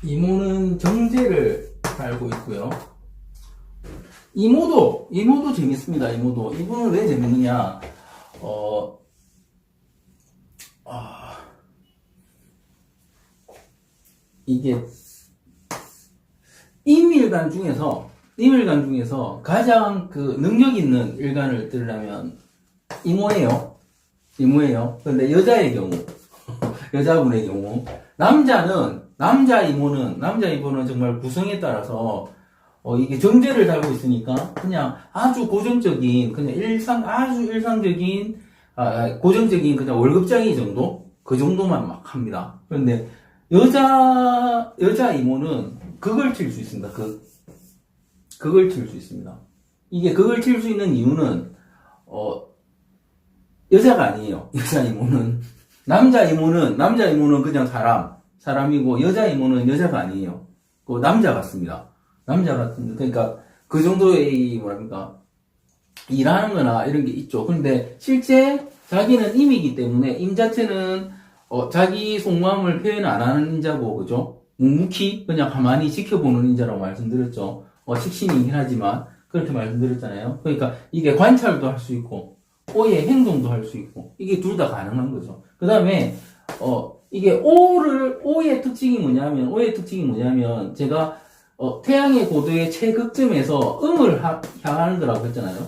이모는 정제를 달고 있고요. 이모도 재밌습니다. 이모는 왜 재밌느냐? 이게 임일간 중에서 가장 그 능력 있는 일간을 들으려면 이모예요. 근데 여자의 경우, 여자분의 경우, 남자 이모는 정말 구성에 따라서 이게 정제를 달고 있으니까 그냥 아주 고정적인, 아주 일상적인, 고정적인 그냥 월급장이 정도? 그 정도만 막 합니다. 그런데 여자 이모는 극을 칠 수 있습니다. 극을 칠 수 있습니다. 이게 극을 칠 수 있는 이유는, 여자가 아니에요. 여자 이모는. 남자 이모는 그냥 사람이고, 여자 이모는 여자가 아니에요. 그 남자 같습니다. 그러니까, 그 정도의, 일하는 거나 이런 게 있죠. 근데, 실제, 자기는 임이기 때문에, 임 자체는, 자기 속마음을 표현 안 하는 인자고, 그죠? 묵묵히, 그냥 가만히 지켜보는 인자라고 말씀드렸죠. 식신이긴 하지만, 그렇게 말씀드렸잖아요. 그러니까, 이게 관찰도 할 수 있고, 오의 행동도 할 수 있고, 이게 둘 다 가능한 거죠. 그 다음에, 이게 오의 특징이 뭐냐면, 제가, 태양의 고도의 최극점에서 음을 향하는 거라고 했잖아요.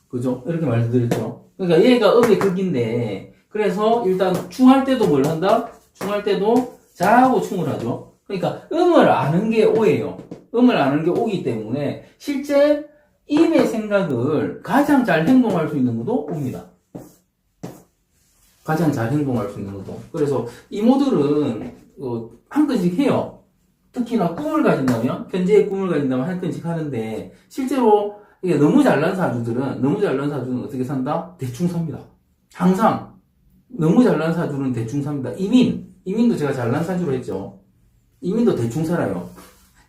그죠? 이렇게 말씀드렸죠. 그러니까 얘가 음의 극인데, 그래서 일단 충할 때도 뭘 한다? 충할 때도 자하고 충을 하죠. 그러니까 음을 아는 게 오예요. 음을 아는 게 오기 때문에, 실제 임의 생각을 가장 잘 행동할 수 있는 것도 옵니다. 가장 잘 행동할 수 있는 것도. 그래서 이모들은 한 건씩 해요. 특히나 편재의 꿈을 가진다면 한 건씩 하는데, 실제로 이게 너무 잘난 사주들은 어떻게 산다? 대충 삽니다. 항상 너무 잘난 사주는 대충 삽니다. 이민도 제가 잘난 사주로 했죠. 이민도 대충 살아요.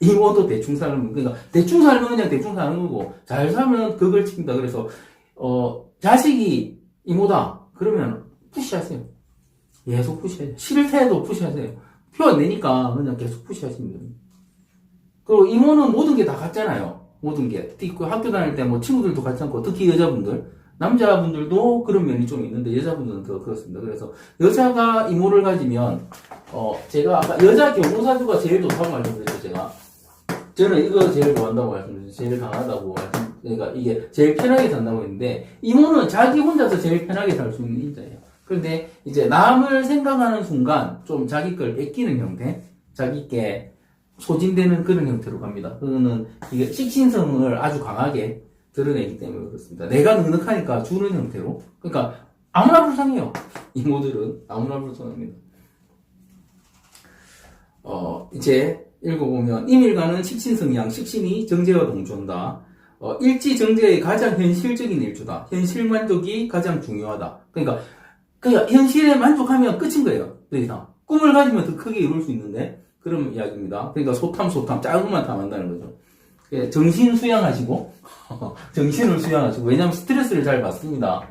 이모도 대충 사는, 그러니까, 대충 살면 그냥 대충 사는 거고, 잘 살면 그걸 칩니다. 그래서, 자식이 이모다. 그러면 푸시하세요. 계속 푸시하세요. 싫대도 푸시하세요. 표 안 내니까 그냥 계속 푸시하시면 됩니다. 그리고 이모는 모든 게 다 같잖아요. 모든 게. 특히 학교 다닐 때 뭐 친구들도 같지 않고, 특히 여자분들. 남자분들도 그런 면이 좀 있는데, 여자분들은 더 그렇습니다. 그래서, 여자가 이모를 가지면, 제가 아까 여자 경호사주가 제일 좋다고 말씀드렸죠, 제가. 저는 이거 제일 좋아한다고 말씀드렸죠. 제일 강하다고 그러니까 이게 제일 편하게 산다고 했는데, 이모는 자기 혼자서 제일 편하게 살 수 있는 인자예요. 그런데 이제 남을 생각하는 순간 좀 자기 걸 뺏기는 형태, 자기께 소진되는 그런 형태로 갑니다. 그거는 이게 식신성을 아주 강하게 드러내기 때문에 그렇습니다. 내가 넉넉하니까 주는 형태로. 그러니까 아무나 불쌍해요. 이모들은 아무나 불쌍합니다. 이제 읽어보면, 임일간은 식신성향, 식신이 정제와 동조한다. 일지 정제의 가장 현실적인 일주다. 현실 만족이 가장 중요하다. 그러니까 현실에 만족하면 끝인 거예요. 더 이상. 꿈을 가지면 더 크게 이룰 수 있는데, 그런 이야기입니다. 그러니까 소탐, 작은 것만 탐한다는 거죠. 정신 수양하시고, 정신을 수양하시고, 왜냐면 스트레스를 잘 받습니다.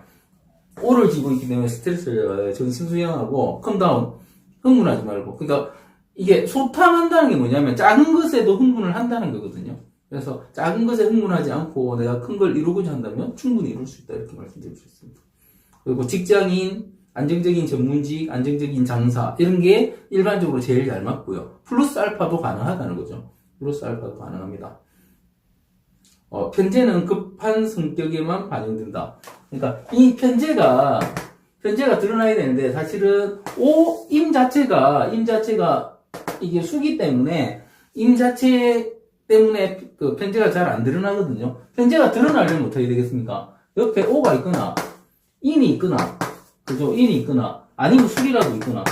오를 쥐고 있기 때문에 스트레스를 받아요. 정신 수양하고, 컴다운, 흥분하지 말고. 그러니까 이게 소탐한다는 게 뭐냐면 작은 것에도 흥분을 한다는 거거든요. 그래서 작은 것에 흥분하지 않고 내가 큰 걸 이루고자 한다면 충분히 이룰 수 있다. 이렇게 말씀드릴 수 있습니다. 그리고 직장인, 안정적인 전문직, 안정적인 장사, 이런 게 일반적으로 제일 잘 맞고요. 플러스 알파도 가능하다는 거죠. 플러스 알파도 가능합니다. 편재는 급한 성격에만 반영된다. 그러니까 이 편재가 드러나야 되는데, 사실은 임 자체가 이게 수기 때문에, 임 자체 때문에 그 편재가 잘 안 드러나거든요. 편재가 드러나려면 어떻게 되겠습니까? 옆에 오가 있거나, 인이 있거나, 그죠? 인이 있거나, 아니면 수기라도 있거나,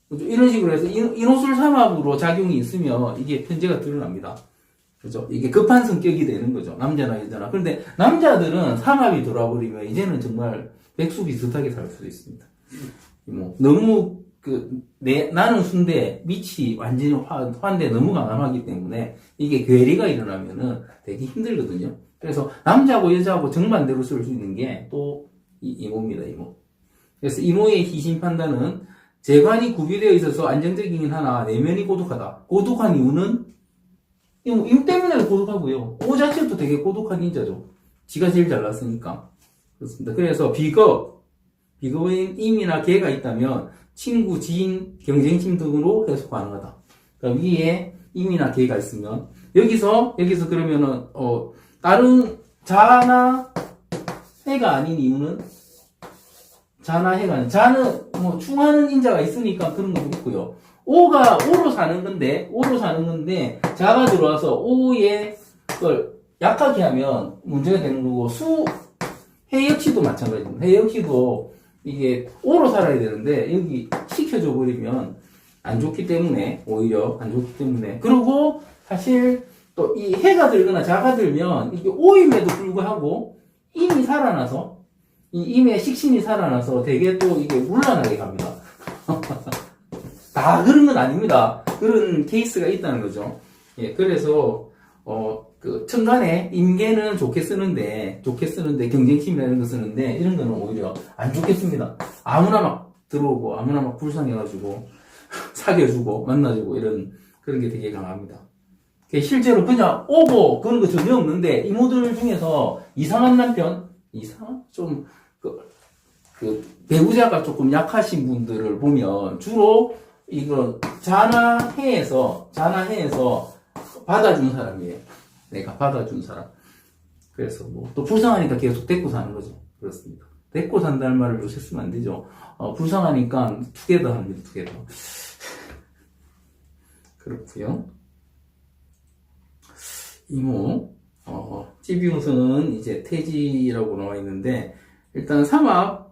그죠? 이런 식으로 해서 인호술 삼합으로 작용이 있으면 이게 편재가 드러납니다. 그죠? 이게 급한 성격이 되는 거죠. 남자나 여자나. 그런데 남자들은 삼합이 돌아버리면 이제는 정말 백수 비슷하게 살 수도 있습니다. 너무 나는 순대, 밑이 완전히 환대 너무 강함하기 때문에 이게 괴리가 일어나면은 되게 힘들거든요. 그래서 남자하고 여자하고 정반대로 쓸 수 있는 게 또 이모입니다, 이모. 그래서 이모의 희신 판단은 재관이 구비되어 있어서 안정적이긴 하나 내면이 고독하다. 고독한 이유는 임 때문에 고독하고요. 오 자체도 되게 고독한 인자죠. 지가 제일 잘났으니까. 그렇습니다. 그래서 비겁인 임이나 계가 있다면 친구, 지인, 경쟁심 등으로 해석 가능하다. 그러니까 위에 임이나 계가 있으면 여기서 그러면은 다른 자나 해가 아닌 이유는 자나 해가 아닌 자는 뭐 충하는 인자가 있으니까 그런 것도 있고요. 오가 오로 사는 건데 자가 들어와서 오의 걸 약하게 하면 문제가 되는 거고 해 역시도 마찬가지입니다. 해 역시도 이게 오로 살아야 되는데 여기 시켜줘 버리면 안 좋기 때문에 오히려 안 좋기 때문에 그리고 사실 또 이 해가 들거나 자가 들면 이게 오임에도 불구하고 임이 살아나서 이 임의 식신이 살아나서 되게 또 이게 문란하게 갑니다. 다 그런 건 아닙니다. 그런 케이스가 있다는 거죠. 예, 그래서 그 천간에 임계는 좋게 쓰는데 경쟁심이라는 거 쓰는데 이런 거는 오히려 안 좋게 씁니다. 아무나 막 들어오고 아무나 막 불쌍해가지고 사귀어주고 만나주고 이런 그런 게 되게 강합니다. 실제로 그냥 오고 그런 거 전혀 없는데 이모들 중에서 이상한 남편 좀 그 배우자가 조금 약하신 분들을 보면 주로 이거 자나해에서 받아준 사람이에요. 내가 받아준 사람. 그래서 뭐 또 불쌍하니까 계속 데리고 사는 거죠. 그렇습니다. 데리고 산다는 말을 요새 쓰면 안 되죠. 불쌍하니까 투게더 합니다. 투게더. 그렇고요. 이모 찌비운수는 이제 태지라고 나와 있는데 일단 삼합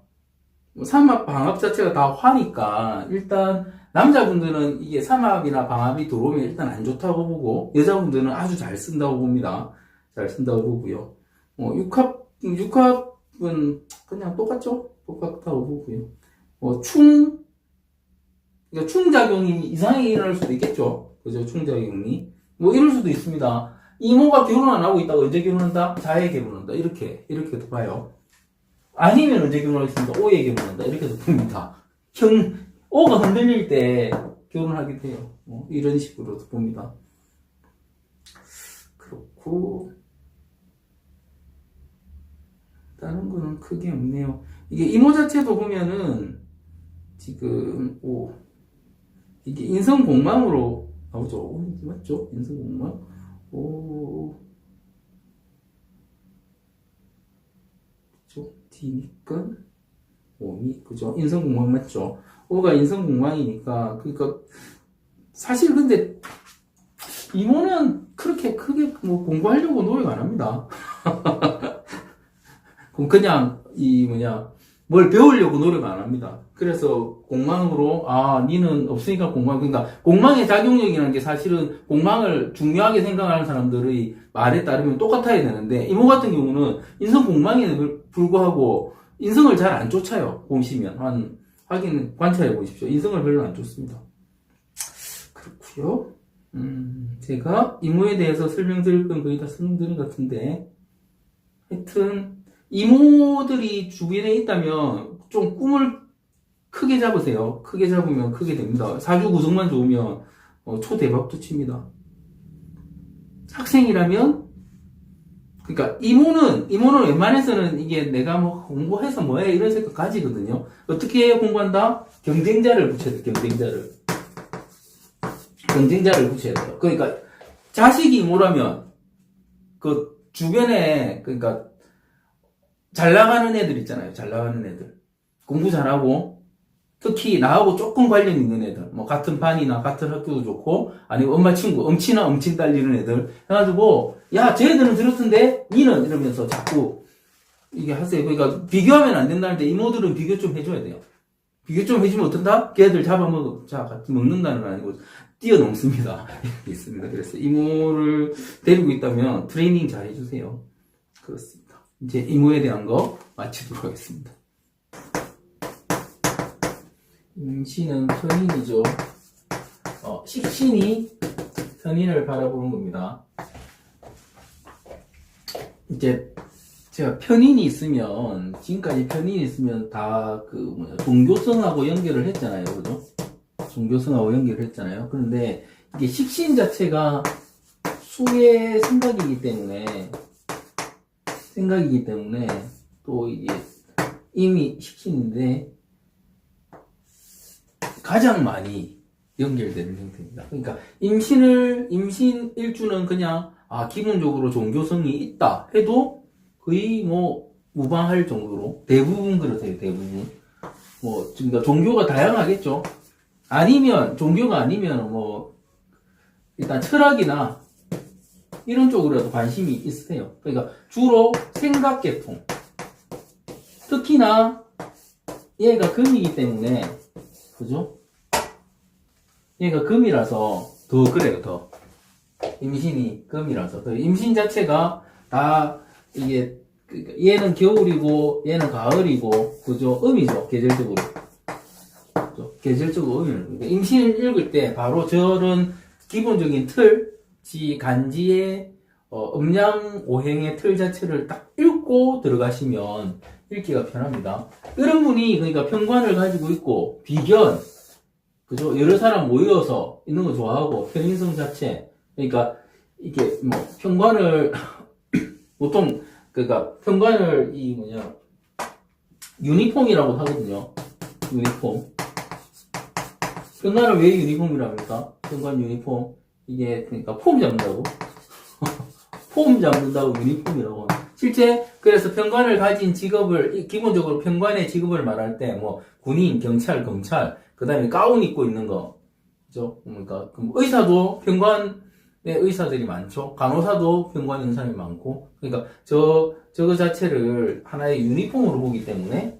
방합 자체가 다 화니까 일단 남자분들은 이게 삼합이나 방합이 들어오면 일단 안 좋다고 보고 여자분들은 아주 잘 쓴다고 봅니다. 잘 쓴다고 보고요. 육합은 그냥 똑같죠? 똑같다고 보고요. 그러니까 충작용이 이상하게 일어날 수도 있겠죠. 그죠? 충작용이. 이럴 수도 있습니다. 이모가 결혼 안 하고 있다가 언제 결혼한다? 자에 결혼한다. 이렇게도 봐요. 아니면 언제 결혼하겠습니까? 오에 결혼한다. 이렇게도 봅니다. 오가 흔들릴 때 결혼하게 돼요. 이런 식으로도 봅니다. 그렇고, 다른 거는 크게 없네요. 이게 이모 자체도 보면은, 지금, 이게 인성공망으로 나오죠. 맞죠? 인성공망? 그죠? D니까, 오미, 그죠? 인성공망 맞죠? 오가 인성공망이니까, 그러니까, 사실 근데, 이모는 그렇게 크게 공부하려고 노력 안 합니다. 그냥, 뭘 배우려고 노력 안 합니다. 그래서 공망으로 니는 없으니까 공망. 그러니까 공망의 작용력이라는 게 사실은 공망을 중요하게 생각하는 사람들의 말에 따르면 똑같아야 되는데 이모 같은 경우는 인성 공망에 불구하고 인성을 잘 안 쫓아요. 보시면 관찰해 보십시오. 인성을 별로 안 쫓습니다. 그렇고요. 제가 이모에 대해서 설명드릴 건 거의 다 설명드린 것 같은데 하여튼 이모들이 주변에 있다면 좀 꿈을 크게 잡으세요. 크게 잡으면 크게 됩니다. 사주 구성만 좋으면 초대박도 칩니다. 학생이라면 그러니까 이모는 웬만해서는 이게 내가 공부해서 뭐해 이런 생각 가지거든요. 어떻게 해야 공부한다? 경쟁자를 붙여야 돼. 경쟁자를 붙여야 돼요. 그러니까 자식이 이모라면 그 주변에 그러니까 잘 나가는 애들 있잖아요. 잘 나가는 애들. 공부 잘하고, 특히 나하고 조금 관련 있는 애들. 같은 반이나 같은 학교도 좋고, 아니면 엄마 친구, 엄친아 엄친 딸리는 애들. 해가지고, 야, 쟤네들은 들었던데? 니는? 이러면서 자꾸, 이게 하세요. 그러니까, 비교하면 안 된다는데, 이모들은 비교 좀 해줘야 돼요. 비교 좀 해주면 어떤다? 걔들 같이 먹는다는 건 아니고, 뛰어넘습니다. 이렇게 있습니다. 그래서 이모를 데리고 있다면, 트레이닝 잘 해주세요. 그렇습니다. 이제 이모에 대한 거 마치도록 하겠습니다. 임신은 편인이죠. 식신이 편인을 바라보는 겁니다. 이제 제가 편인이 있으면, 지금까지 편인이 있으면 다 종교성하고 연결을 했잖아요. 그죠? 종교성하고 연결을 했잖아요. 그런데 이게 식신 자체가 수의 생각이기 때문에 또 이게 이미 식신인데 가장 많이 연결되는 형태입니다. 그러니까 임신 일주는 그냥 기본적으로 종교성이 있다 해도 거의 무방할 정도로 대부분 그렇대요. 대부분 그러니까 종교가 다양하겠죠. 종교가 아니면 일단 철학이나 이런 쪽으로도 관심이 있으세요. 그러니까 주로 생각 계통. 특히나 얘가 금이기 때문에, 그죠? 얘가 금이라서 더 그래요, 더. 임신이 금이라서. 임신 자체가 다 이게, 얘는 겨울이고, 얘는 가을이고, 그죠? 음이죠, 계절적으로. 그죠? 계절적으로 음이에요. 그러니까 임신을 읽을 때 바로 저런 기본적인 간지의 음양 오행의 틀 자체를 딱 읽고 들어가시면 읽기가 편합니다. 이런 분이 그러니까 편관을 가지고 있고 비견, 그죠? 여러 사람 모여서 있는 거 좋아하고 편인성 자체, 그러니까 이게 편관을 보통 그러니까 편관을 유니폼이라고 하거든요. 유니폼. 편관을 왜 유니폼이라고 합니까? 편관 유니폼. 이게 그러니까 폼 잡는다고. 폼 잡는다고 유니폼이라고. 실제 그래서 편관을 가진 직업을 기본적으로 편관의 직업을 말할 때 군인, 경찰, 검찰, 그다음에 가운 입고 있는 거, 그죠? 그러니까 의사도 편관의 의사들이 많죠. 간호사도 편관인 사람이 많고. 그러니까 저거 자체를 하나의 유니폼으로 보기 때문에,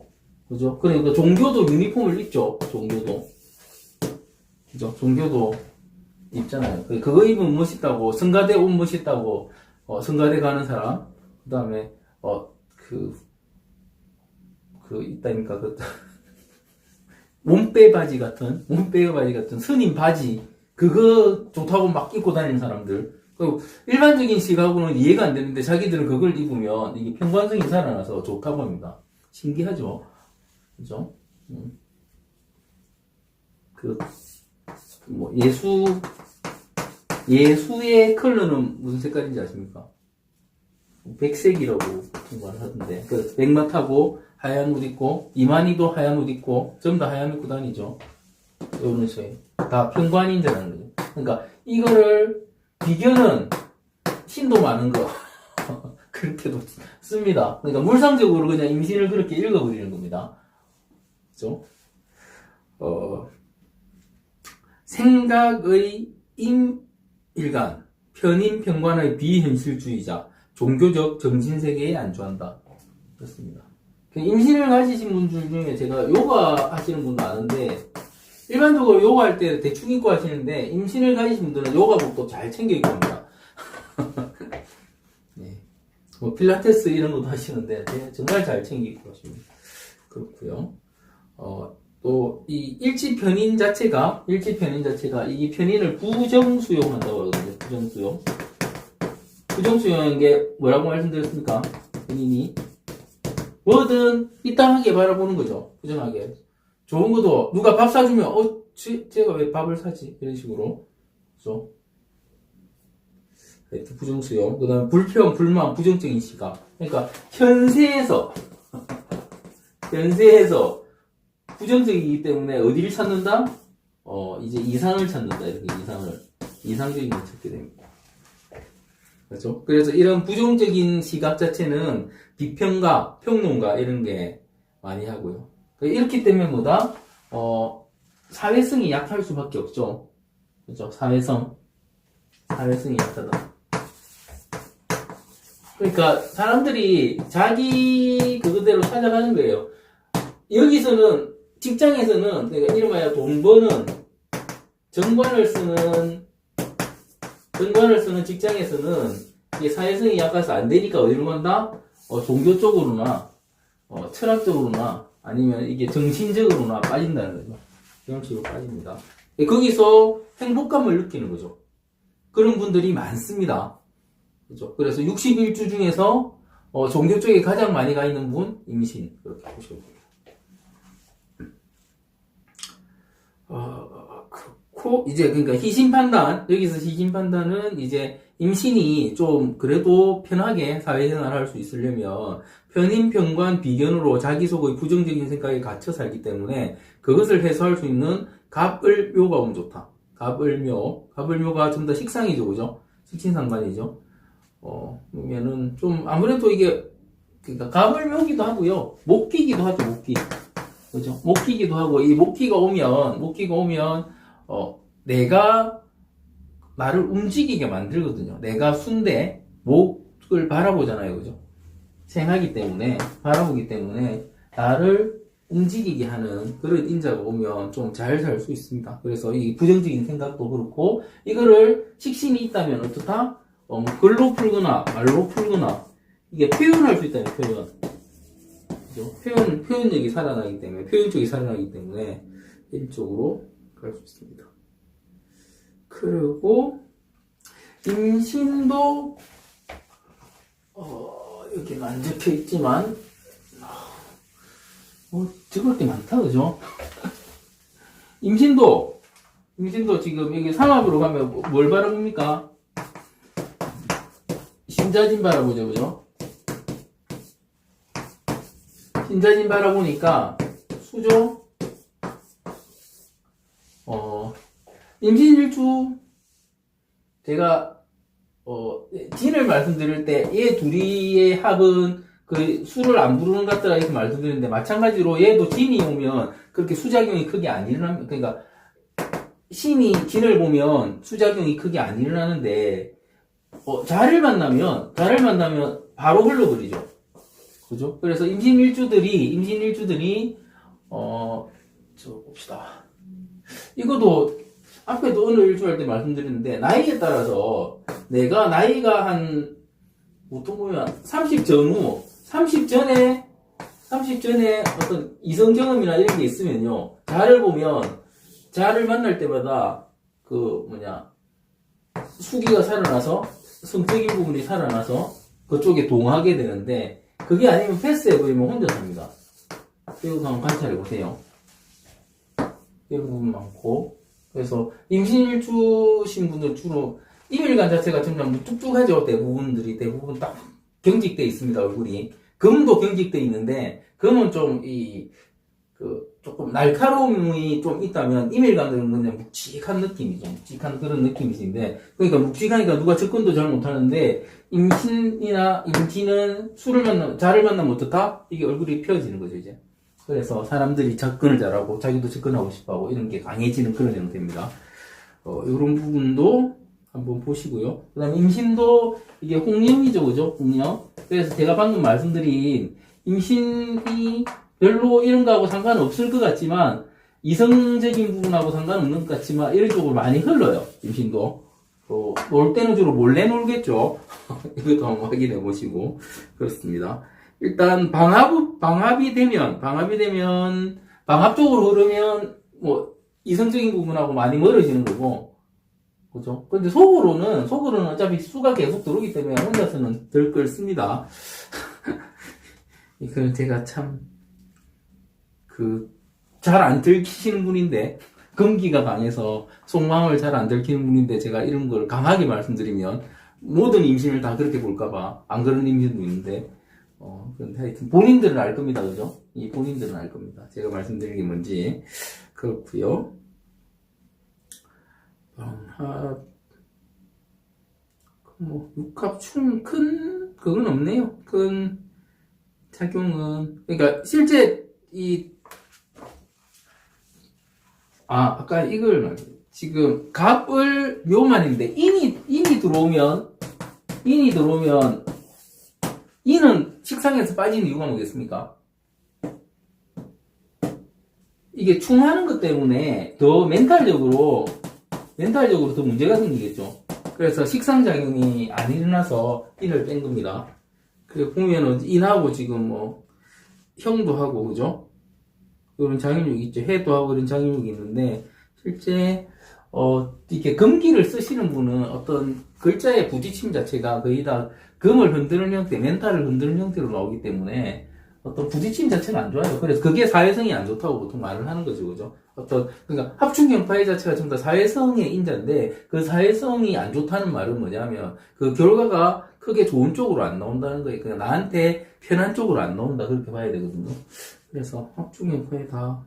그죠? 그러니까 종교도 유니폼을 입죠. 종교도, 그죠? 종교도 입잖아요. 그거 입으면 멋있다고, 성가대 옷 멋있다고, 성가대 가는 사람, 그 다음에, 있다니까, 몸빼 바지 같은 스님 바지, 그거 좋다고 막 입고 다니는 사람들. 일반적인 시각으로는 이해가 안 되는데 자기들은 그걸 입으면 이게 편관성이 살아나서 좋다고 합니다. 신기하죠? 그죠? 예수의 컬러는 무슨 색깔인지 아십니까? 백색이라고 말을 하던데. 백마타고, 하얀 옷 입고, 이만희도 하얀 옷 입고, 전부 다 하얀 옷 입고 다니죠. 요런 식의. 다 편관인자라는 거죠. 그러니까, 이거를, 비견은 신도 많은 거. 그렇게도 씁니다. 그러니까, 물상적으로 그냥 임신을 그렇게 읽어버리는 겁니다. 그죠? 생각의 임일간, 편인 편관의 비현실주의자, 종교적 정신세계에 안주한다. 그렇습니다. 임신을 가지신 분들 중에 제가 요가 하시는 분도 아는데, 일반적으로 요가 할 때 대충 입고 하시는데, 임신을 가지신 분들은 요가복도 잘 챙겨 입고 합니다. 네. 필라테스 이런 것도 하시는데, 정말 잘 챙겨 입고 하십니다. 그렇고요. 또, 이 일지편인 자체가, 이 편인을 부정수용한다고 하거든요. 부정수용한 게 뭐라고 말씀드렸습니까? 편인이. 뭐든 이상하게 바라보는 거죠. 부정하게. 좋은 것도 누가 밥 사주면, 제가 왜 밥을 사지? 이런 식으로. 그죠? 부정수용. 그 다음에 불평, 불만, 부정적인 시각. 그러니까, 현세에서 부정적이기 때문에 어디를 찾는다? 이제 이상을 찾는다. 이렇게 이상적인 걸 찾게 됩니다. 그렇죠? 그래서 이런 부정적인 시각 자체는 비평가, 평론가 이런 게 많이 하고요. 이렇기 때문에 사회성이 약할 수밖에 없죠. 그렇죠? 사회성이 약하다. 그러니까 사람들이 자기 그거대로 찾아가는 거예요. 여기서는 직장에서는 그러니까 이름하여 돈 버는 정관을 쓰는 직장에서는 이게 사회성이 약해서 안 되니까 어디로 간다? 종교 쪽으로나 철학 쪽으로나 아니면 이게 정신적으로나 빠진다는 거죠. 이런 식으로 빠집니다. 거기서 행복감을 느끼는 거죠. 그런 분들이 많습니다. 그죠? 그래서 61주 중에서 종교 쪽에 가장 많이 가 있는 분, 임신. 그렇게 보시면 됩니다. 그렇고, 이제, 그러니까 희신 판단, 여기서 희신 판단은 이제 임신이 좀 그래도 편하게 사회생활을 할 수 있으려면 편인, 편관, 비견으로 자기 속의 부정적인 생각에 갇혀 살기 때문에 그것을 해소할 수 있는 갑을묘가 오면 좋다. 갑을묘가 좀 더 식상이죠, 그죠? 식신상관이죠. 그러면은 좀 아무래도 이게 그러니까 갑을묘기도 하고요, 목기기도 하죠, 목기. 그죠? 목기기도 하고 이 목기가 오면 내가 나를 움직이게 만들거든요. 내가 순대 목을 바라보잖아요, 그죠? 생하기 때문에 바라보기 때문에 나를 움직이게 하는 그런 인자가 오면 좀 잘 살 수 있습니다. 그래서 이 부정적인 생각도 그렇고 이거를 식신이 있다면 어떻다? 글로 풀거나 말로 풀거나 이게 표현할 수 있다는 표현. 그죠? 표현력이 살아나기 때문에 표현 쪽이 살아나기 때문에 이쪽으로 갈 수 있습니다. 그리고 임신도 여기는 안 적혀 있지만 적을 게 많다, 그죠? 임신도 지금 여기 삼합으로 가면 뭘 바라봅니까? 신자진 바라보죠, 그죠? 신자진 바라보니까 수죠? 임신일주 제가 진을 말씀드릴 때 얘 둘이의 합은 그 수를 안 부르는 것 같더라 이렇게 말씀드리는데 마찬가지로 얘도 진이 오면 그렇게 수작용이 크게 안 일어납니다. 그러니까 신이 진을 보면 수작용이 크게 안 일어나는데 자를 만나면 바로 흘러버리죠. 그죠? 그래서 임신일주들이 봅시다. 이것도 앞에도 어느 일주 할 때 말씀드렸는데 나이에 따라서 내가 나이가 한 보통 보면 30 전에 어떤 이성 경험이나 이런 게 있으면요, 자를 만날 때마다 수기가 살아나서 성적인 부분이 살아나서 그쪽에 동하게 되는데 그게 아니면 패스해버리면 혼자 삽니다. 이것도 한번 관찰해 보세요. 이런 부분 많고, 그래서 임신일주신 분들 주로 이밀관 자체가 좀 뚝뚝하죠. 대부분 딱 경직돼 있습니다, 얼굴이. 금도 경직돼 있는데 금은 좀 조금 날카로움이 좀 있다면 이밀관들은 그냥 묵직한 느낌이죠. 묵직한 그런 느낌이신데, 그러니까 묵직하니까 누가 접근도 잘 못하는데 임신은 자를 만나면 어떻다? 이게 얼굴이 펴지는 거죠, 이제. 그래서 사람들이 접근을 잘하고 자기도 접근하고 싶어하고 이런 게 강해지는 그런 형태입니다. 이런 부분도 한번 보시고요. 그 다음에 임신도 이게 홍염이죠, 그죠? 홍염. 그래서 제가 방금 말씀드린 임신이 별로 이런 거하고 상관없을 것 같지만 이성적인 부분하고 상관없는 것 같지만 이런 쪽으로 많이 흘러요, 임신도. 놀 때는 주로 몰래 놀겠죠. 이것도 한번 확인해 보시고 그렇습니다. 일단 방합이 되면 방합 쪽으로 흐르면 이성적인 부분하고 많이 멀어지는 거고, 그죠? 근데 속으로는 어차피 수가 계속 들어오기 때문에 혼자서는 덜 끓습니다. 이건 제가 참 잘 안 들키시는 분인데, 금기가 강해서 속마음을 잘 안 들키는 분인데 제가 이런 걸 강하게 말씀드리면 모든 임신을 다 그렇게 볼까봐 안 그런 임신도 있는데, 그런데 하여튼 본인들은 알 겁니다, 그죠? 본인들은 알 겁니다. 제가 말씀드린 게 뭔지. 그렇고요. 육합충 큰 그건 없네요. 큰 작용은, 그러니까 실제 아까 이걸 지금 갑을 묘만인데 인이 들어오면 인은 식상에서 빠지는 이유가 뭐겠습니까? 이게 충하는 것 때문에 더 멘탈적으로 더 문제가 생기겠죠. 그래서 식상작용이 안 일어나서 인을 뺀 겁니다. 그리고 보면은 인하고 지금 형도 하고, 그죠? 이런 장인육이 있죠. 해도 하고 이런 장인육이 있는데, 실제 이렇게 금기를 쓰시는 분은 어떤 글자의 부딪힘 자체가 거의 다 금을 흔드는 형태, 멘탈을 흔드는 형태로 나오기 때문에 어떤 부딪힘 자체가 안 좋아요. 그래서 그게 사회성이 안 좋다고 보통 말을 하는 거죠. 그죠? 그러니까 합충경파의 자체가 전부 다 사회성의 인자인데 그 사회성이 안 좋다는 말은 뭐냐면 그 결과가 크게 좋은 쪽으로 안 나온다는 거예요. 그냥 나한테 편한 쪽으로 안 나온다. 그렇게 봐야 되거든요. 그래서 합충경파에 다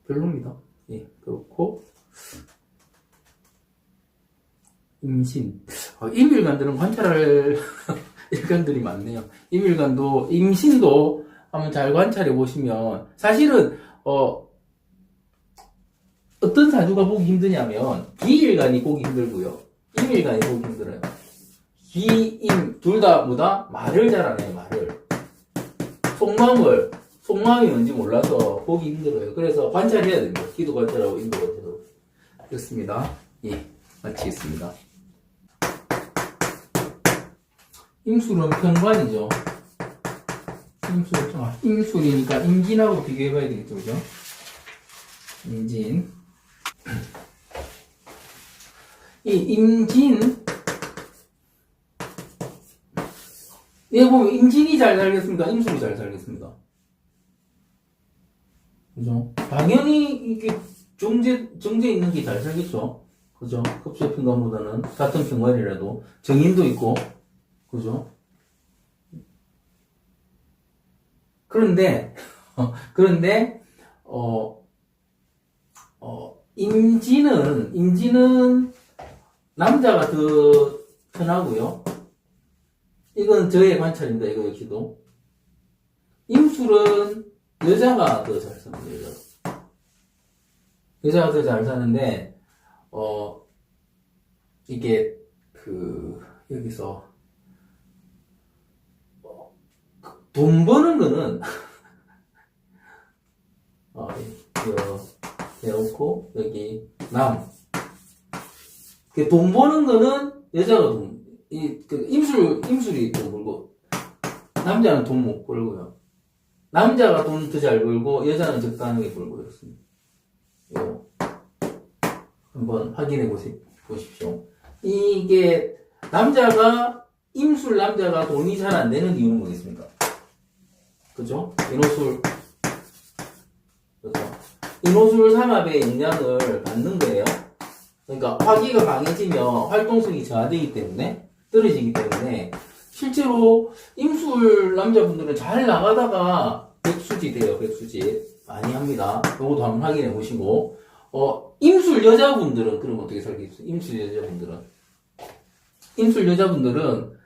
별로입니다. 예, 그렇고. 임신. 임일간들은 관찰할 일간들이 많네요. 임일간도, 임신도 한번 잘 관찰해 보시면, 사실은, 어떤 사주가 보기 힘드냐면, 기일간이 보기 힘들고요. 임일간이 보기 힘들어요. 기, 임, 둘 다 뭐다? 말을 잘하네요, 말을. 속마음이 뭔지 몰라서 보기 힘들어요. 그래서 관찰해야 됩니다. 기도 관찰하고 임도 관찰하고. 그렇습니다. 예, 마치겠습니다. 임술은 편관이죠. 임술이니까 임진하고 비교해봐야 되겠죠, 그죠? 임진. 이 임진, 얘 보면 임진이 잘 살겠습니까? 임술이 잘 살겠습니까? 그죠? 당연히 이게 정제 있는 게 잘 살겠죠? 그죠? 급수의 편관보다는 같은 편관이라도 정인도 있고, 그죠? 그런데, 임진은 남자가 더 편하고요. 이건 저의 관찰입니다. 이거 역시도. 임술은 여자가 더 잘 삽니다. 여자가 더 잘 사는데, 이게, 여기서, 돈 버는 거는, 해놓고, 여기, 돈 버는 거는 여자가 임술이 돈 벌고, 남자는 돈 못 벌고요. 남자가 돈 더 잘 벌고, 여자는 적당하게 벌고, 그렇습니다. 한번 확인해 보십시오. 이게, 남자가 돈이 잘 안 되는 이유는 뭐겠습니까? 그죠? 인호술 삼합의 영향을 받는 거예요. 그러니까 화기가 강해지면 활동성이 저하되기 때문에, 떨어지기 때문에, 실제로 임술 남자분들은 잘 나가다가 백수지 돼요, 백수지. 많이 합니다. 요것도 한번 확인해 보시고, 임술 여자분들은, 그럼 어떻게 살겠어요? 임술 여자분들은,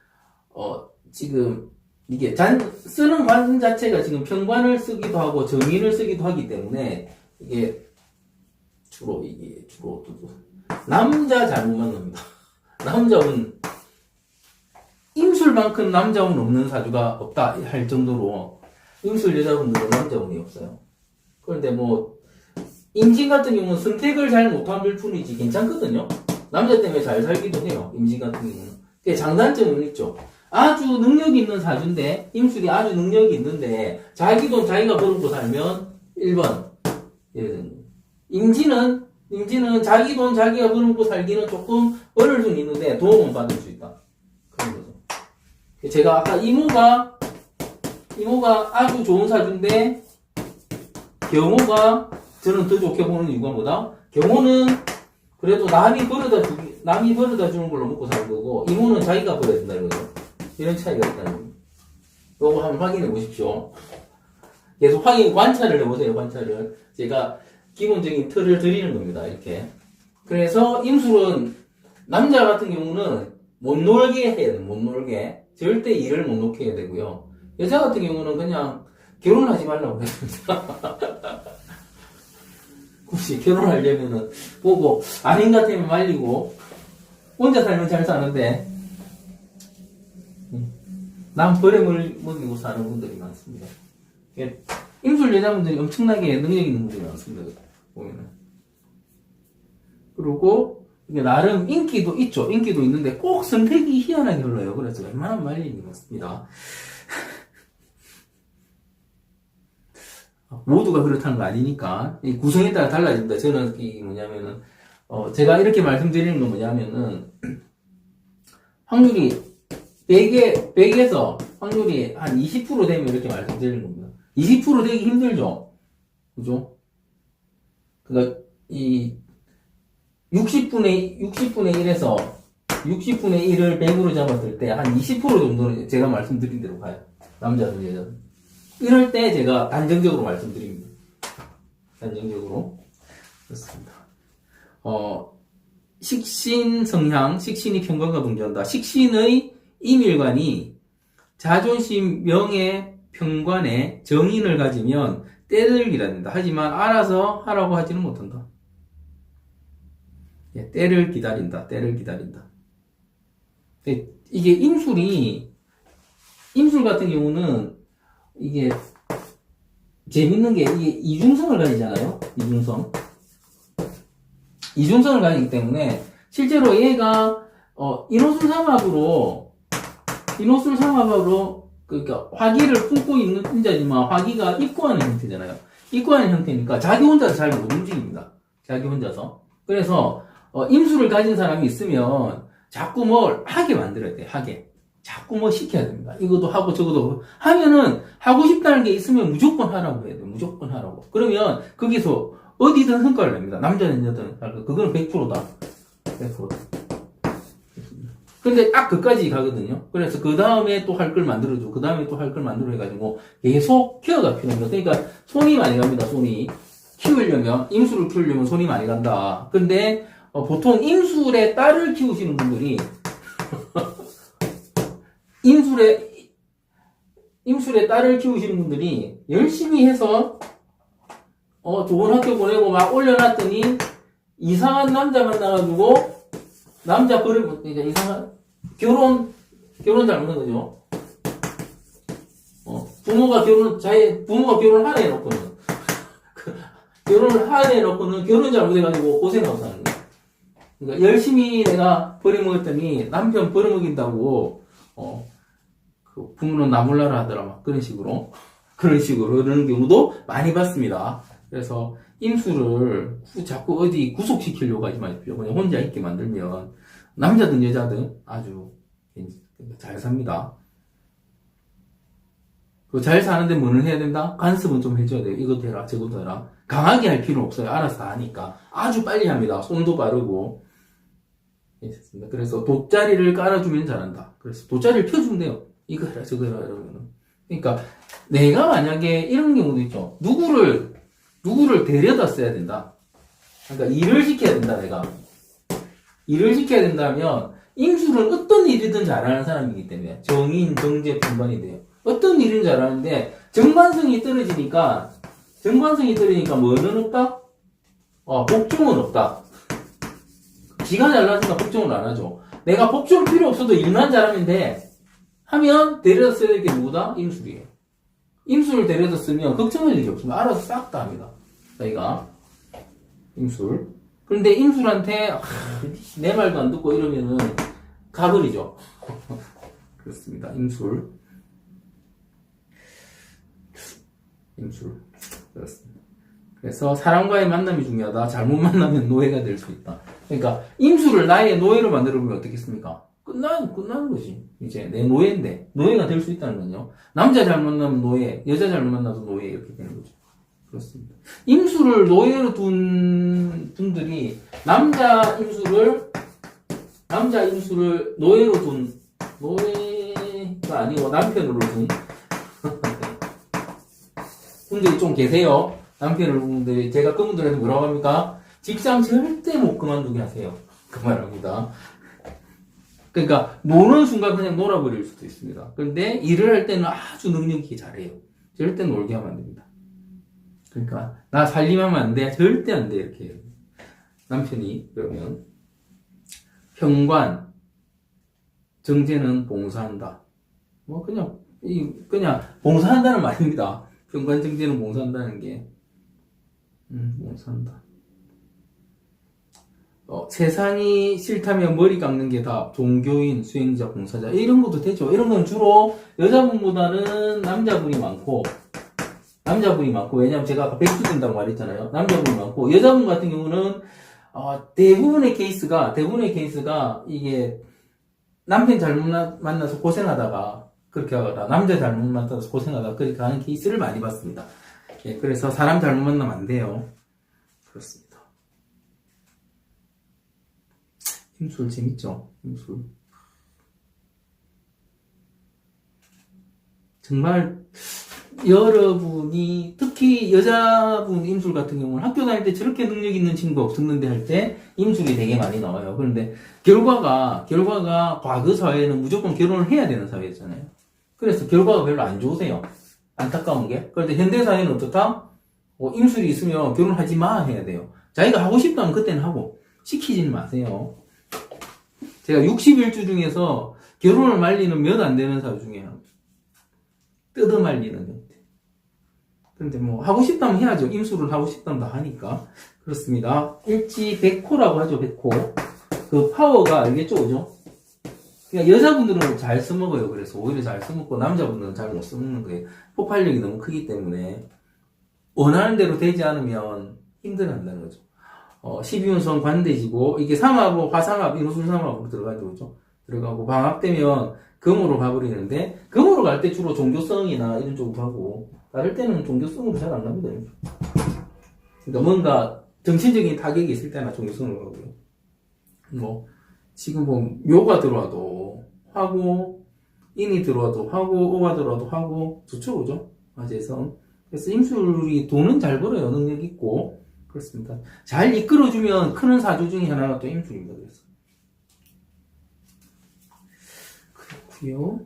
지금, 이게, 쓰는 관 자체가 지금 편관을 쓰기도 하고, 정인을 쓰기도 하기 때문에, 이게, 주로, 남자 잘못만 납니다. 남자운, 임술만큼 남자운 없는 사주가 없다 할 정도로, 임술 여자분들은 남자운이 없어요. 그런데 임진 같은 경우는 선택을 잘 못한 뿐이지 괜찮거든요. 남자 때문에 잘 살기도 해요. 임진 같은 경우는. 장단점은 있죠. 아주 능력이 있는 사주인데, 임술이 아주 능력이 있는데, 자기 돈 자기가 벌고 살면 1번. 임진은 자기 돈 자기가 벌고 살기는 조금 어려울 수는 있는데, 도움은 받을 수 있다. 그런 거죠. 제가 아까 이모가 아주 좋은 사주인데, 경호가 저는 더 좋게 보는 이유가 뭐다? 경호는 그래도 남이 벌어다 주는 걸로 먹고 사는 거고, 이모는 자기가 벌어야 된다는 거죠. 이런 차이가 있다는 거예요. 요거 한번 확인해 보십시오. 계속 관찰을 해보세요, 관찰을. 제가 기본적인 틀을 드리는 겁니다, 이렇게. 그래서 임술은, 남자 같은 경우는 못 놀게 해야 돼요, 못 놀게. 절대 일을 못 놓게 해야 되고요. 여자 같은 경우는 그냥 결혼하지 말라고 했습니다. 혹시 결혼하려면은 보고 아닌 것 같으면 말리고 혼자 살면 잘 사는데 남 버림을 먹이고 사는 분들이 많습니다. 임술 여자분들이 엄청나게 능력 있는 분들이 많습니다. 보면은. 그리고 이게 나름 인기도 있죠. 인기도 있는데 꼭 선택이 희한하게 흘러요. 그래서 웬만하면 말리는 게 맞습니다. 모두가 그렇다는 거 아니니까. 이 구성에 따라 달라집니다. 저는 뭐냐면은, 제가 이렇게 말씀드리는 건 뭐냐면은, 확률이 100에서 확률이 한 20% 되면 이렇게 말씀드리는 겁니다. 20% 되기 힘들죠? 그죠? 그니까, 이, 60분의 1에서 60분의 1을 100으로 잡았을 때 한 20% 정도는 제가 말씀드린 대로 가요. 남자든 여자든. 이럴 때 제가 단정적으로 말씀드립니다. 단정적으로. 그렇습니다. 식신 성향, 식신이 편관과 분개한다. 식신의 임일관이 자존심, 명예, 편관에 정인을 가지면 때를 기다린다. 하지만 알아서 하라고 하지는 못한다. 예, 때를 기다린다. 때를 기다린다. 이게 임술 같은 경우는 이게 재밌는 게 이게 이중성을 가지잖아요. 이중성을 가지기 때문에 실제로 얘가 인호술 삼합으로 그러니까 화기를 품고 있는 인자지만 화기가 입고하는 형태잖아요. 입고하는 형태니까 자기 혼자서 잘 못 움직입니다. 자기 혼자서. 그래서 임수를 가진 사람이 있으면 자꾸 뭘 하게 만들어야 돼. 자꾸 뭐 시켜야 됩니다. 이것도 하고 저것도 하면은 하고 싶다는 게 있으면 무조건 하라고 해야 돼. 무조건 하라고. 그러면 거기서 어디든 성과를 냅니다. 남자든 여자든. 그거는 100%다. 100%다. 근데 딱 그까지 가거든요. 그래서 그 다음에 또 할 걸 만들어주고, 그 다음에 또 할 걸 만들어 해가지고, 계속 케어가 필요합니다. 그러니까 손이 많이 갑니다, 손이. 임수를 키우려면 손이 많이 간다. 근데, 보통 임술에 딸을 키우시는 분들이, 임술에 딸을 키우시는 분들이 열심히 해서, 좋은 학교 보내고 막 올려놨더니, 이상한 남자 만나가지고, 남자 그러니까 이상한, 결혼 잘못한 거죠. 부모가 결혼하라 해놓고는, 결혼을 하라 해놓고는 결혼 잘못해가지고 고생하고 사는 거예요. 그러니까 열심히 내가 버려먹었더니 남편 버려먹인다고, 그 부모는 나 몰라라 하더라, 막 그런 식으로 그러는 경우도 많이 봤습니다. 그래서 임수를 자꾸 어디 구속시키려고 하지 마십시오. 그냥 혼자 있게 만들면 남자든 여자든 아주 잘 삽니다. 잘 사는데 뭐는 해야 된다? 간섭은 좀 해줘야 돼요. 이것도 해라, 저것도 해라. 강하게 할 필요는 없어요. 알아서 다 하니까. 아주 빨리 합니다. 손도 빠르고. 그래서 돗자리를 깔아주면 잘한다. 그래서 돗자리를 펴주면 돼요. 이거 해라, 저거 해라, 이러면은. 그러니까 내가 만약에 이런 경우도 있죠. 누구를 데려다 써야 된다. 그러니까 일을 시켜야 된다, 내가. 일을 시켜야 된다면 임술은 어떤 일이든 잘하는 사람이기 때문에 정인, 정제, 분반이 돼요. 어떤 일은 잘하는데 정관성이 떨어지니까 뭐는 없다? 복종은 없다. 지가 잘나니까 복종을 안 하죠. 내가 복종 필요 없어도 일만 잘하면 돼. 하면 데려다 써야 될 게 누구다? 임술이에요. 임술을 데려다 쓰면 걱정할 일이 없습니다. 알아서 싹 다 합니다. 저희가 임술. 그런데 임술한테 내 말도 안 듣고 이러면은 가버리죠. 그렇습니다. 임술. 그렇습니다. 그래서 사람과의 만남이 중요하다. 잘못 만나면 노예가 될 수 있다. 그러니까 임술을 나의 노예로 만들어보면 어떻겠습니까? 끝나는 거지. 이제 내 노예인데 노예가 될 수 있다는 건요. 남자 잘 만나면 노예, 여자 잘 만나서 노예 이렇게 되는 거죠. 그렇습니다. 임술을 노예로 둔 분들이 남자 임술을 노예로 둔 노예가 아니고 남편으로 둔 분들이 좀 계세요. 남편을 보는데 제가 그분들한테 뭐라고 합니까? 직장 절대 못 그만두게 하세요. 그 말합니다. 그러니까 노는 순간 그냥 놀아버릴 수도 있습니다. 그런데 일을 할 때는 아주 능력 있게 잘해요. 절대 놀게 하면 안 됩니다. 그러니까 나 살림하면 안 돼. 절대 안 돼. 이렇게 해요. 남편이 그러면 평관 정제는 봉사한다. 뭐 그냥 봉사한다는 말입니다. 평관 정제는 봉사한다는 게 봉사한다. 세상이 싫다면 머리 깎는 게 다 종교인, 수행자, 봉사자 이런 것도 되죠. 이런 건 주로 여자분보다는 남자분이 많고 왜냐면 제가 아까 백수 된다고 말했잖아요. 남자분이 많고 여자분 같은 경우는 대부분의 케이스가 이게 남편 잘못 만나서 고생하다가 그렇게 하거나 남자 잘못 만나서 고생하다가 그렇게 하는 케이스를 많이 봤습니다. 예, 그래서 사람 잘못 만나면 안 돼요. 그렇습니다. 임술 재밌죠? 임술. 정말 여러분이 특히 여자분 임술 같은 경우는 학교 다닐 때 저렇게 능력 있는 친구 없었는데 할 때 임술이 되게 많이 나와요. 그런데 결과가 과거 사회는 무조건 결혼을 해야 되는 사회였잖아요. 그래서 결과가 별로 안 좋으세요. 안타까운 게. 그런데 현대 사회는 어떻다? 임술이 있으면 결혼하지 마 해야 돼요. 자기가 하고 싶다면 그때는 하고 시키지는 마세요. 제가 61주 중에서 결혼을 말리는 몇 안 되는 사주 중에 하나. 뜯어 말리는 형태. 그런데 뭐 하고 싶다면 해야죠. 임술을 하고 싶다면 다 하니까. 그렇습니다. 일지백호라고 하죠. 백호. 그 파워가 알겠죠, 그죠? 그러니까 여자분들은 잘 써먹어요. 그래서 오히려 잘 써먹고 남자분들은 잘 못 써먹는 거예요. 폭발력이 너무 크기 때문에 원하는 대로 되지 않으면 힘들어한다는 거죠. 12운성 관대지고 이게 삼합으로 화상합, 인호술삼합으로 들어가죠, 그죠? 들어가고 방합되면 금으로 가버리는데 금으로 갈 때 주로 종교성이나 이런 쪽으로 가고 다를 때는 종교성으로 잘 안 갑니다. 그러니까 뭔가 정신적인 타격이 있을 때나 종교성으로 가고요. 뭐 지금 뭐 묘가 들어와도 하고 인이 들어와도 하고 오가 들어와도 하고 좋죠, 그죠? 화재성. 그래서 임술이 돈은 잘 벌어요. 능력 있고 그렇습니다. 잘 이끌어주면 크는 사주 중에 하나가 또 임술입니다. 그래서 그렇고요.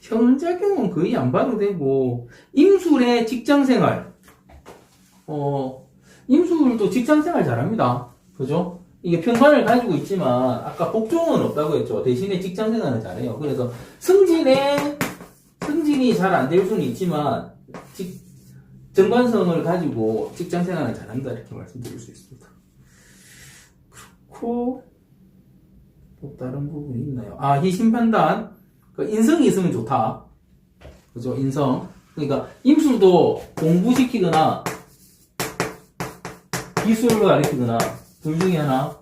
현작용은 거의 안 봐도 되고 임술의 직장생활. 임술도 직장생활 잘합니다. 그죠? 이게 평관을 가지고 있지만 아까 복종은 없다고 했죠. 대신에 직장생활은 잘해요. 그래서 승진이 잘 안 될 수는 있지만 정관성을 가지고 직장생활을 잘한다 이렇게 말씀드릴 수 있습니다. 그렇고 또 다른 부분이 있나요? 희심판단. 인성이 있으면 좋다. 그죠? 인성. 그러니까 임술도 공부시키거나 기술을 가르치거나 둘 중에 하나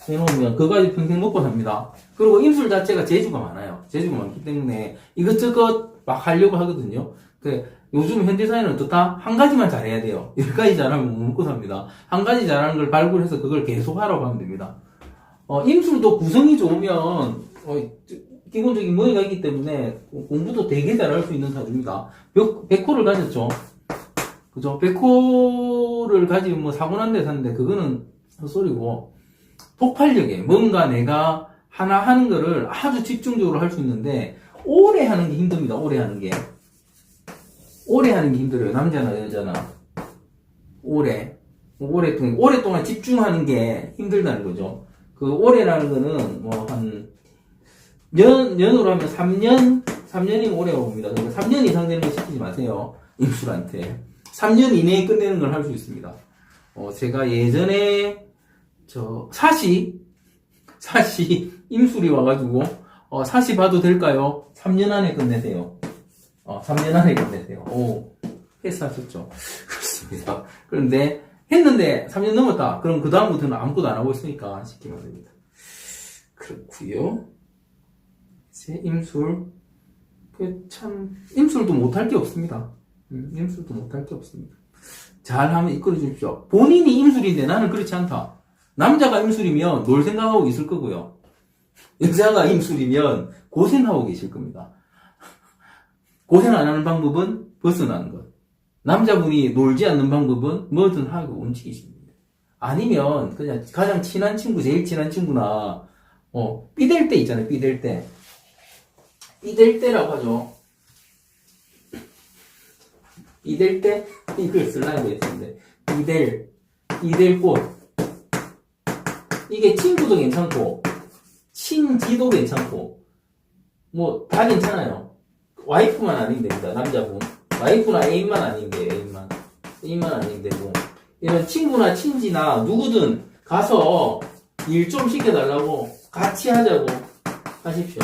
해놓으면 그거까지 평생 먹고 삽니다. 그리고 임술 자체가 재주가 많아요. 재주가 많기 때문에 이것저것 막 하려고 하거든요. 요즘 현대사회는 어떻다? 한 가지만 잘해야 돼요. 10가지 잘하면 못 먹고 삽니다. 한 가지 잘하는 걸 발굴해서 그걸 계속 하라고 하면 됩니다. 임술도 구성이 좋으면 기본적인 머리가 있기 때문에 공부도 되게 잘할 수 있는 사주입니다. 백호를 가졌죠. 그죠? 백호를 가지면 뭐 사고 난 데 사는데 그거는 헛소리고 폭발력에 뭔가 내가 하나 하는 거를 아주 집중적으로 할 수 있는데 오래 하는 게 힘듭니다. 오래 하는 게 힘들어요. 남자나 여자나 오랫동안 집중하는 게 힘들다는 거죠. 그 오래라는 거는 뭐 년으로 하면 3년이면 오래가 봅니다. 그러니까 3년 이상 되는 거 시키지 마세요. 임술한테. 3년 이내에 끝내는 걸 할 수 있습니다. 제가 예전에, 사시 임술이 와가지고, 사시 봐도 될까요? 3년 안에 끝내세요. 3년 안에 끝내세요. 패스하셨죠? 그렇습니다. 그런데, 했는데 3년 넘었다. 그럼 그다음부터는 아무것도 안 하고 있으니까 시키면 안 됩니다. 그렇구요. 이제 임술. 임술도 못할 게 없습니다. 임술도 못할 게 없습니다. 잘하면 이끌어 주십시오. 본인이 임술인데 나는 그렇지 않다. 남자가 임술이면 놀 생각하고 있을 거고요. 여자가 임술이면 고생하고 계실 겁니다. 고생 안 하는 방법은 벗어나는 것. 남자분이 놀지 않는 방법은 뭐든 하고 움직이십니다. 아니면 그냥 가장 친한 친구, 제일 친한 친구나 삐댈 때 있잖아요. 삐댈 때. 삐댈 때라고 하죠. 삐댈 때 이걸 쓰려고 했는데 삐댈 꽃. 이게 친구도 괜찮고 친지도 괜찮고 뭐 다 괜찮아요. 와이프만 아니면 됩니다. 남자분. 와이프나 애인만 아니면 돼요. 애인만 아니면 되고 이런 친구나 친지나 누구든 가서 일 좀 시켜달라고 같이 하자고 하십시오.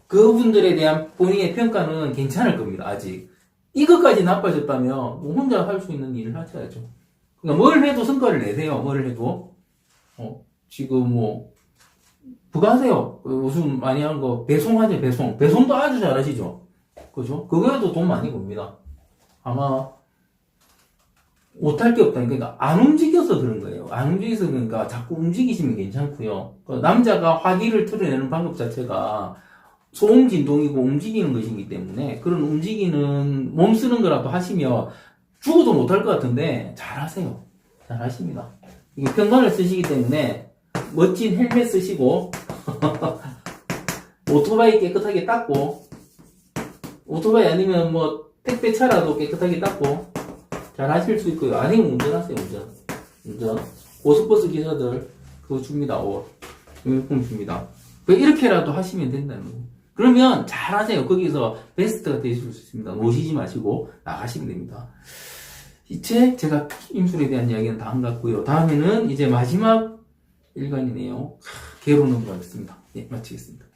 그분들에 대한 본인의 평가는 괜찮을 겁니다. 아직 이것까지 나빠졌다면 뭐 혼자 할 수 있는 일을 하셔야죠. 그러니까 뭘 해도 성과를 내세요. 뭘 해도. 지금 뭐, 그거 하세요. 요즘 많이 하는 거, 배송하죠, 배송. 배송도 아주 잘하시죠? 그죠? 그거에도 돈 많이 법니다. 아마, 못할 게 없다. 그러니까, 안 움직여서 그런 거예요. 안 움직여서 그러니까, 자꾸 움직이시면 괜찮고요. 남자가 화기를 틀어내는 방법 자체가, 소음 진동이고 움직이는 것이기 때문에, 그런 움직이는, 몸 쓰는 거라도 하시면, 죽어도 못할 것 같은데, 잘 하세요. 잘 하십니다. 이게 평관을 쓰시기 때문에, 멋진 헬멧 쓰시고, 오토바이 깨끗하게 닦고, 오토바이 아니면 뭐 택배차라도 깨끗하게 닦고 잘 하실 수 있고요. 아니면 운전하세요. 운전. 고속버스 기사들 그거 줍니다. 유니폼 줍니다. 이렇게라도 하시면 된다는 거예요. 그러면 잘 하세요. 거기서 베스트가 되실 수 있습니다. 노시지 마시고 나가시면 됩니다. 이제 제가 임술에 대한 이야기는 다 한 것 같고요. 다음에는 이제 마지막 일간이네요. 개로 넘어가겠습니다. 예, 마치겠습니다.